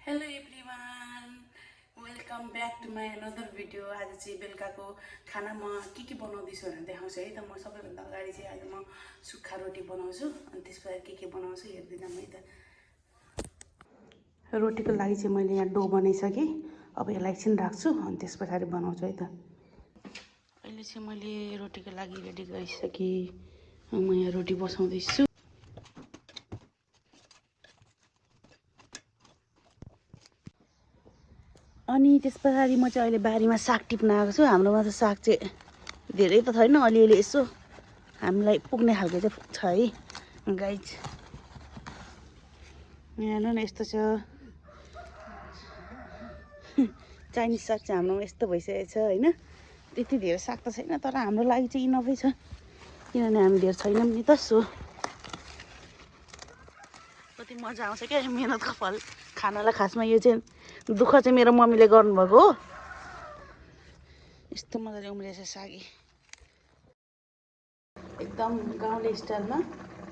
Hello everyone, welcome back to my another video. आज चाहिँ बेलुकाको खानामा के बनाउँदैछु भनेर देखाउँछु है त। म सबैभन्दा अगाडि चाहिँ आज म सुक्खा रोटी बनाउँछु अनि त्यसपछि के बनाउँछु हेर्दिनँ है त। रोटीको लागि चाहिँ मैले यहाँ डो बनाइसकेँ। अब यसलाई एकछिन राख्छु अनि त्यस पछाडि बनाउँछु है त। अहिले चाहिँ मैले रोटीको लागि रेडी गरिसकेँ। म यहाँ रोटी बसाउँदैछु। अनि त्यस पछाडि म चाहिँ अहिले बारीमा साग टिप्न आएको छु। हाम्रोमा त साग चाहिँ धेरै त छैन, अलिअलि यसो हामीलाई पुग्ने खालको चाहिँ छ है गाइज। यहाँ हेर्नु न, यस्तो छ चाइनिज साग चाहिँ हाम्रोमा यस्तो भइसकेको छ होइन। त्यति धेरै साग त छैन, तर हाम्रो लागि चाहिँ इनफै छ, किनभने हामी धेरै छैनौँ नि त। सो कति मजा आउँछ क्या मिहिनेतको फल खानलाई। खासमा यो चाहिँ दुःख चाहिँ मेरो मम्मीले गर्नुभएको हो। यस्तो मजाले उम्रिएछ सागी, एकदम गाउँले स्टाइलमा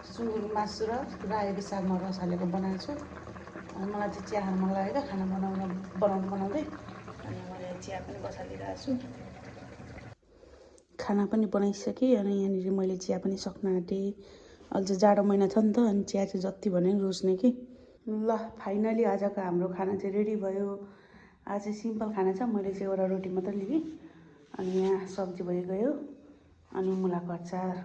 सुँगुरको मासु र रायोको सागमा रस हालेको बनाएको छु। अनि मलाई चाहिँ चिया खान मन लागेको खाना बनाउँदै अनि मैले चिया पनि बसालिरहेको छु। खाना पनि बनाइसकेँ अनि यहाँनिर मैले चिया पनि सक्न आँटेँ। अहिले चाहिँ जाडो महिना छ नि त, अनि चिया चाहिँ जति भने पनि रुच्ने कि। ल फाइनली आजको हाम्रो खाना चाहिँ रेडी भयो। आज चाहिँ सिम्पल खाना छ। मैले चाहिँ एउटा रोटी मात्रै लिएँ अनि यहाँ सब्जी भइगयो अनि मुलाको अचार